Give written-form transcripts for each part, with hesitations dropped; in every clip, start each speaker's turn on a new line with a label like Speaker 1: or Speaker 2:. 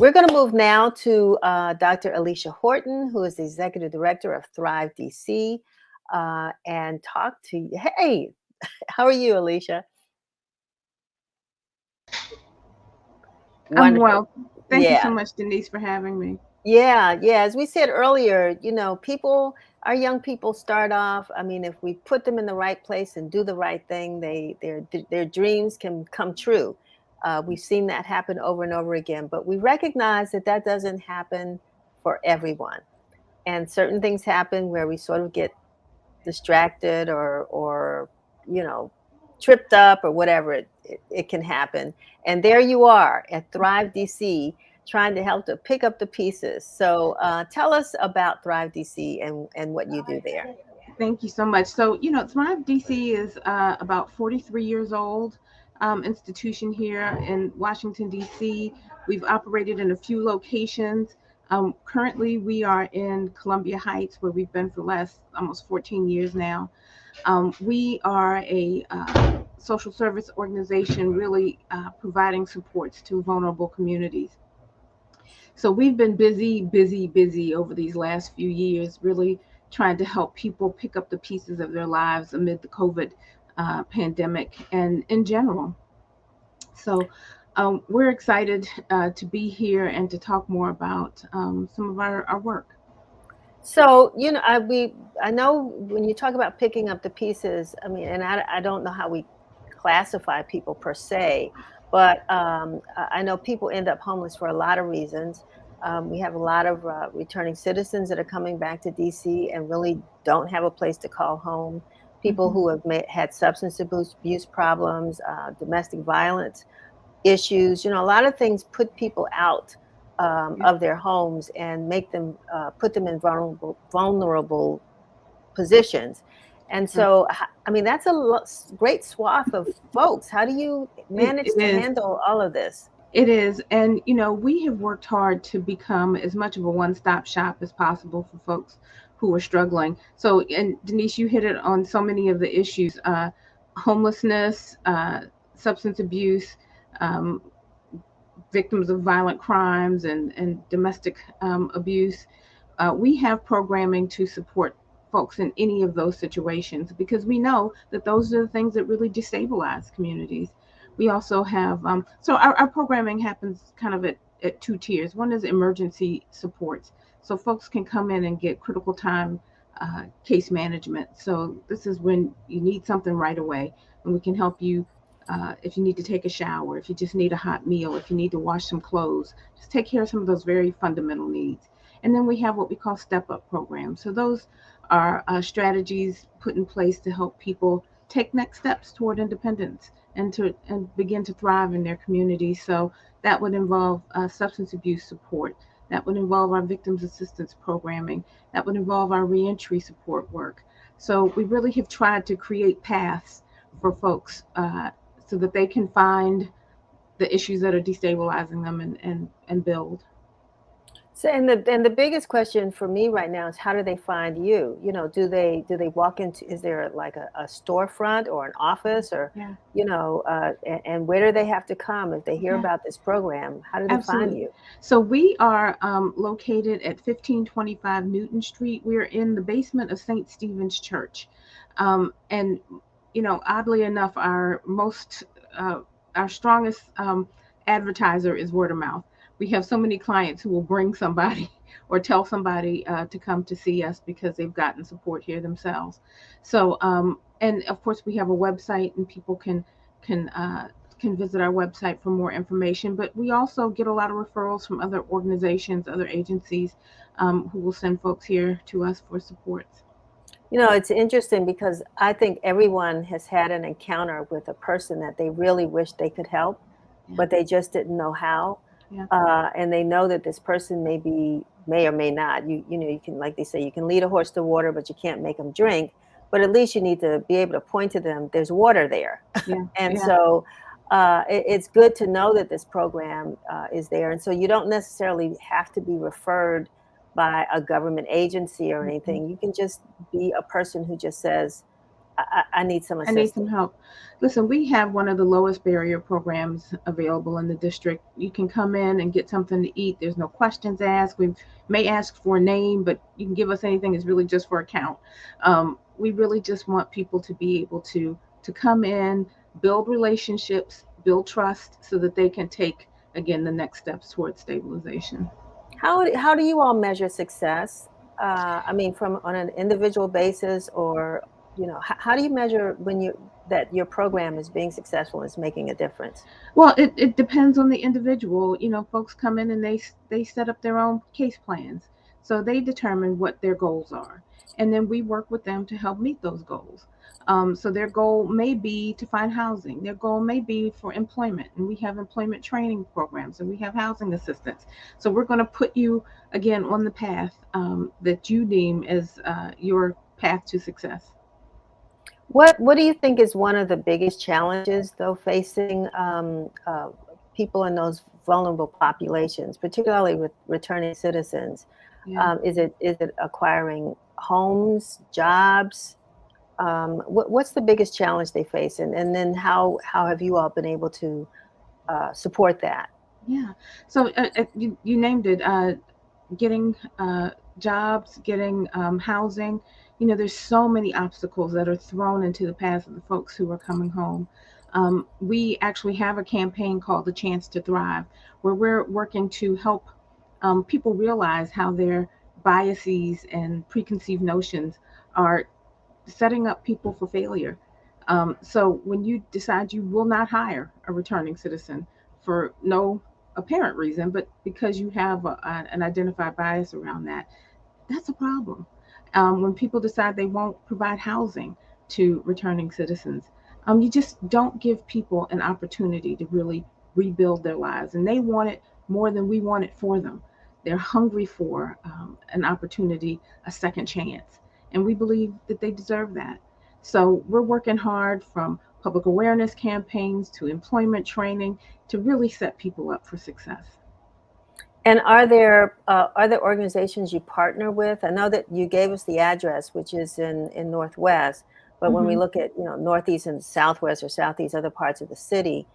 Speaker 1: We're going to move now to Dr. Alicia Horton, who is the Executive Director of Thrive DC, and talk to you. Hey, how are you, Alicia?
Speaker 2: I'm
Speaker 1: Wonderful.
Speaker 2: well. Thank you
Speaker 1: Yeah.
Speaker 2: so much, Denise, for having me.
Speaker 1: Yeah, yeah. As we said earlier, people, our young people start off. I mean, if we put them in the right place and do the right thing, their dreams can come true. We've seen that happen over and over again, but we recognize that that doesn't happen for everyone. And certain things happen where we sort of get distracted or you know tripped up or whatever it can happen, and there you are at Thrive DC trying to help to pick up the pieces. So tell us about Thrive DC and what you do there.
Speaker 2: Thank you so much. So, Thrive DC is about 43 years old institution here in Washington, DC. We've operated in a few locations. Currently, we are in Columbia Heights, where we've been for the last almost 14 years now. We are a social service organization really providing supports to vulnerable communities. So we've been busy, busy, busy over these last few years, really trying to help people pick up the pieces of their lives amid the COVID pandemic and in general. So we're excited to be here and to talk more about some of our work.
Speaker 1: So I know when you talk about picking up the pieces, I mean, and I don't know how we classify people per se, but I know people end up homeless for a lot of reasons. We have a lot of returning citizens that are coming back to DC and really don't have a place to call home. People
Speaker 2: Mhm.
Speaker 1: who have had substance abuse problems, domestic violence issues. A lot of things put people out
Speaker 2: Yeah.
Speaker 1: of their homes and make them put them in vulnerable positions. And
Speaker 2: Right.
Speaker 1: so, I mean, that's a great swath of folks. How do you manage
Speaker 2: It
Speaker 1: to
Speaker 2: is.
Speaker 1: handle all of this?
Speaker 2: It is. And, we have worked hard to become as much of a one stop shop as possible for folks who are struggling. So, and Denise, you hit it on so many of the issues homelessness, substance abuse, um, victims of violent crimes, and domestic abuse. We have programming to support folks in any of those situations because we know that those are the things that really destabilize communities. We also have, so our programming happens kind of at two tiers. One is emergency supports. So folks can come in and get critical time case management. So this is when you need something right away, and we can help you if you need to take a shower, if you just need a hot meal, if you need to wash some clothes, just take care of some of those very fundamental needs. And then we have what we call step up programs. So those are strategies put in place to help people take next steps toward independence and begin to thrive in their communities. So that would involve substance abuse support. That would involve our victims assistance programming. That would involve our reentry support work. So we really have tried to create paths for folks so that they can find the issues that are destabilizing them and build.
Speaker 1: So, and the biggest question for me right now is how do they find you? Do they walk into, is there like a storefront or an office or,
Speaker 2: Yeah,
Speaker 1: and where do they have to come if they hear
Speaker 2: yeah,
Speaker 1: about this program? How do they find
Speaker 2: absolutely.
Speaker 1: you?
Speaker 2: So we are located at 1525 Newton Street. We're in the basement of St. Stephen's Church. And, oddly enough, uh, our strongest advertiser is word of mouth. We have so many clients who will bring somebody or tell somebody to come to see us because they've gotten support here themselves. So, and of course, we have a website, and people can can visit our website for more information. But we also get a lot of referrals from other organizations, other agencies who will send folks here to us for supports.
Speaker 1: It's interesting because I think everyone has had an encounter with a person that they really wish they could help,
Speaker 2: Yeah,
Speaker 1: but they just didn't know how.
Speaker 2: yeah,
Speaker 1: And they know that this person may or may not. You can, like they say, you can lead a horse to water, but you can't make them drink. But at least you need to be able to point to them. There's water there,
Speaker 2: yeah,
Speaker 1: and
Speaker 2: yeah.
Speaker 1: so it's good to know that this program is there. And so you don't necessarily have to be referred by a government agency or
Speaker 2: Mhm.
Speaker 1: anything. You can just be a person who just says, I need some
Speaker 2: I need some
Speaker 1: assistance.
Speaker 2: help. Listen, we have one of the lowest barrier programs available in the district. You can come in and get something to eat. There's no questions asked. We may ask for a name, but you can give us anything. It's really just for a count. We really just want people to be able to come in, build relationships, build trust, so that they can take again the next steps towards stabilization.
Speaker 1: How do you all measure success? I mean, from on an individual basis, or how do you measure when you that your program is being successful and is making a difference?
Speaker 2: Well, it depends on the individual. You know, folks come in and they set up their own case plans, so they determine what their goals are, and then we work with them to help meet those goals. So their goal may be to find housing. Their goal may be for employment, and we have employment training programs, and we have housing assistance. So we're going to put you again on the path that you deem as your path to success.
Speaker 1: What do you think is one of the biggest challenges, though, facing people in those vulnerable populations, particularly with returning citizens?
Speaker 2: Yeah.
Speaker 1: Is it acquiring homes, jobs? What's the biggest challenge they face, and then how have you all been able to support that?
Speaker 2: Yeah. So you named it. Getting jobs, getting housing. You know, there's so many obstacles that are thrown into the path of the folks who are coming home. We actually have a campaign called The Chance to Thrive, where we're working to help people realize how their biases and preconceived notions are setting up people for failure. So when you decide you will not hire a returning citizen for no apparent reason, but because you have an identified bias around that, that's a problem. When people decide they won't provide housing to returning citizens, you just don't give people an opportunity to really rebuild their lives. And they want it more than we want it for them. They're hungry for an opportunity, a second chance. And we believe that they deserve that. So we're working hard from public awareness campaigns to employment training to really set people up for success.
Speaker 1: And are there organizations you partner with? I know that you gave us the address, which is in Northwest, but when we
Speaker 2: Mhm.
Speaker 1: look at Northeast and Southwest or Southeast, other parts of the city,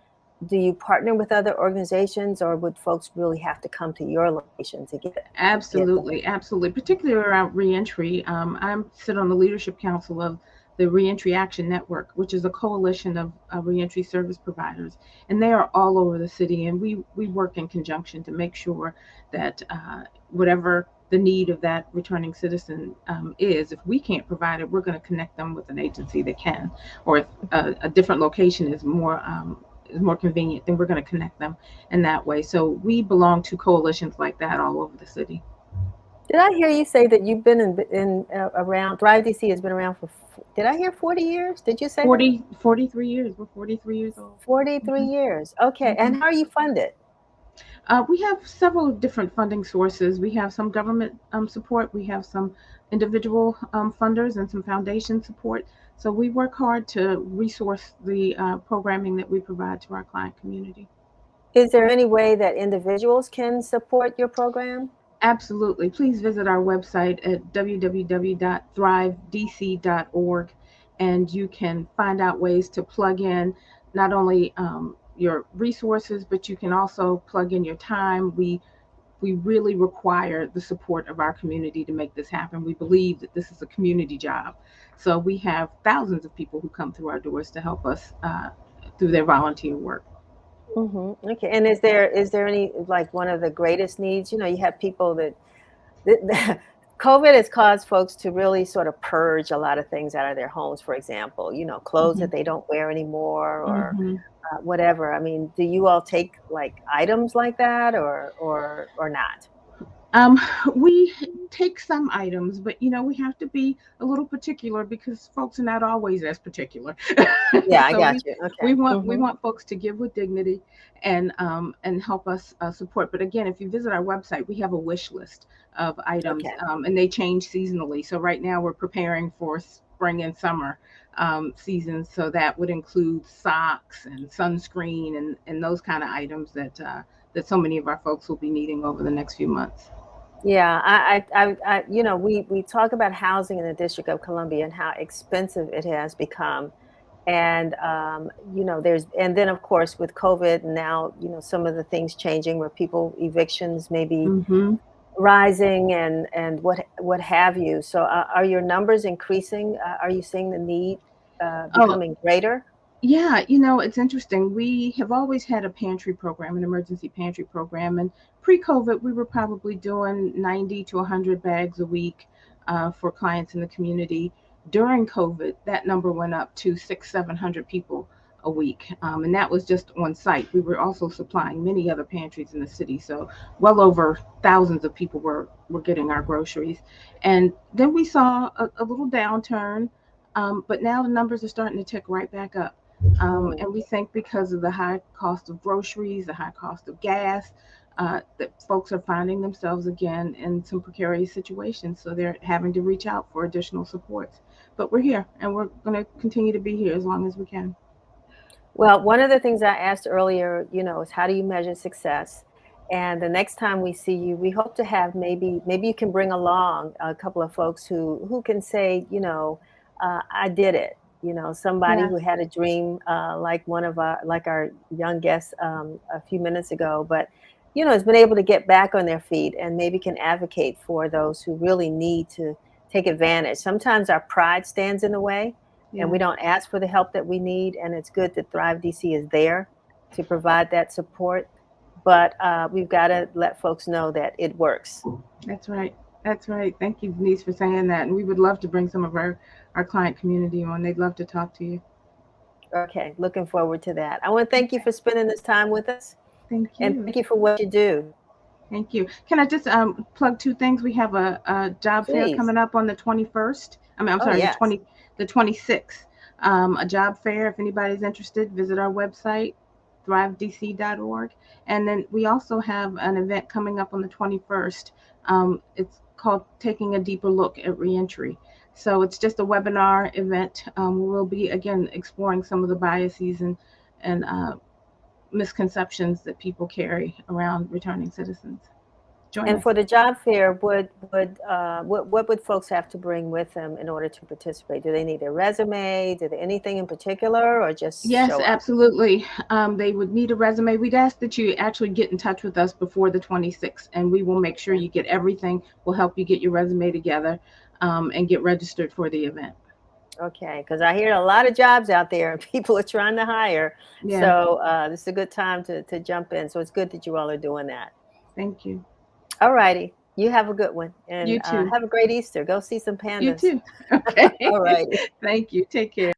Speaker 1: do you partner with other organizations, or would folks really have to come to your location to get the
Speaker 2: Absolutely, absolutely. Particularly around reentry. I sit on the leadership council of the Reentry Action Network, which is a coalition of reentry service providers, and they are all over the city. And we work in conjunction to make sure that whatever the need of that returning citizen is, if we can't provide it, we're going to connect them with an agency that can. Or if a different location is more convenient, then we're going to connect them in that way. So we belong to coalitions like that all over the city.
Speaker 1: Did I hear you say that you've been around Thrive DC has been around for did I hear 40 years? Did you say that?
Speaker 2: 43 years. We're 43 years old.
Speaker 1: 43
Speaker 2: Hmm.
Speaker 1: years. Okay. And
Speaker 2: Hmm.
Speaker 1: how are you funded?
Speaker 2: We have several different funding sources. We have some government support. We have some individual funders and some foundation support. So we work hard to resource the programming that we provide to our client community.
Speaker 1: Is there any way that individuals can support your program?
Speaker 2: Absolutely. Please visit our website at www.thrivedc.org, and you can find out ways to plug in not only your resources, but you can also plug in your time. We really require the support of our community to make this happen. We believe that this is a community job. So we have thousands of people who come through our doors to help us through their volunteer work.
Speaker 1: Okay. And is there any, like, one of the greatest needs? You have people that COVID has caused folks to really sort of purge a lot of things out of their homes, for example, clothes
Speaker 2: Hmm.
Speaker 1: that they don't wear anymore, or
Speaker 2: Hmm.
Speaker 1: whatever. I mean, do you all take like items like that, or not?
Speaker 2: Um, we take some items, but we have to be a little particular because folks are not always as particular.
Speaker 1: Yeah, I
Speaker 2: So
Speaker 1: got
Speaker 2: we
Speaker 1: you.
Speaker 2: we
Speaker 1: Okay.
Speaker 2: want we want folks to give with dignity and help us support. But again, if you visit our website, we have a wish list of items,
Speaker 1: Okay.
Speaker 2: and they change seasonally. So right now we're preparing for spring and summer seasons, so that would include socks and sunscreen and those kind of items that so many of our folks will be needing over the next few months.
Speaker 1: Yeah, we talk about housing in the District of Columbia and how expensive it has become. And, and then of course with COVID now, some of the things changing where people evictions may be
Speaker 2: Hmm.
Speaker 1: rising and what have you. So, are your numbers increasing? Are you seeing the need
Speaker 2: Oh,
Speaker 1: becoming greater?
Speaker 2: yeah, it's interesting. We have always had a pantry program, an emergency pantry program, and pre-COVID, we were probably doing 90 to 100 bags a week for clients in the community. During COVID, that number went up to 700 people a week, and that was just on site. We were also supplying many other pantries in the city, so well over thousands of people were getting our groceries. And then we saw a little downturn, but now the numbers are starting to tick right back up.
Speaker 1: Mm.
Speaker 2: And we think because of the high cost of groceries, the high cost of gas, that folks are finding themselves again in some precarious situations. So they're having to reach out for additional supports. But we're here and we're going to continue to be here as long as we can.
Speaker 1: Well, one of the things I asked earlier, is how do you measure success? And the next time we see you, we hope to have maybe you can bring along a couple of folks who can say, I did it. Somebody
Speaker 2: Yes.
Speaker 1: who had a dream, like our young guest a few minutes ago, but has been able to get back on their feet and maybe can advocate for those who really need to take advantage. Sometimes our pride stands in the way and we
Speaker 2: Yes.
Speaker 1: don't ask for the help that we need. And it's good that Thrive DC is there to provide that support. But we've got to let folks know that it works.
Speaker 2: That's right. That's right. Thank you, Denise, for saying that. And we would love to bring some of our client community on. They'd love to talk to you.
Speaker 1: Okay, looking forward to that. I want to thank you
Speaker 2: Okay.
Speaker 1: for spending this time with us
Speaker 2: Thank
Speaker 1: and
Speaker 2: you.
Speaker 1: thank you for what you do.
Speaker 2: Thank you. Can I just plug two things? We have a job fair
Speaker 1: Please.
Speaker 2: coming up on the 21st. I'm
Speaker 1: Oh,
Speaker 2: sorry,
Speaker 1: yes.
Speaker 2: the 26th. A job fair. If anybody's interested, visit our website, thrivedc.org. And then we also have an event coming up on the 21st. It's called Taking a Deeper Look at Reentry. So it's just a webinar event. We'll be again exploring some of the biases and misconceptions that people carry around returning citizens. Join
Speaker 1: And
Speaker 2: us.
Speaker 1: for the job fair, what would folks have to bring with them in order to participate? Do they need a resume? Do they anything in particular, or just
Speaker 2: Yes,
Speaker 1: show up?
Speaker 2: absolutely. They would need a resume. We'd ask that you actually get in touch with us before the 26th, and we will make sure
Speaker 1: Okay.
Speaker 2: you get everything. We'll help you get your resume together and get registered for the event.
Speaker 1: Okay, because I hear a lot of jobs out there and people are trying to hire.
Speaker 2: Yeah,
Speaker 1: So this is a good time to jump in. So it's good that you all are doing that.
Speaker 2: thank you.
Speaker 1: All righty. You have a good one and
Speaker 2: You too.
Speaker 1: have a great Easter. Go see some
Speaker 2: You
Speaker 1: pandas.
Speaker 2: too. Okay.
Speaker 1: All righty.
Speaker 2: Thank you. Take care.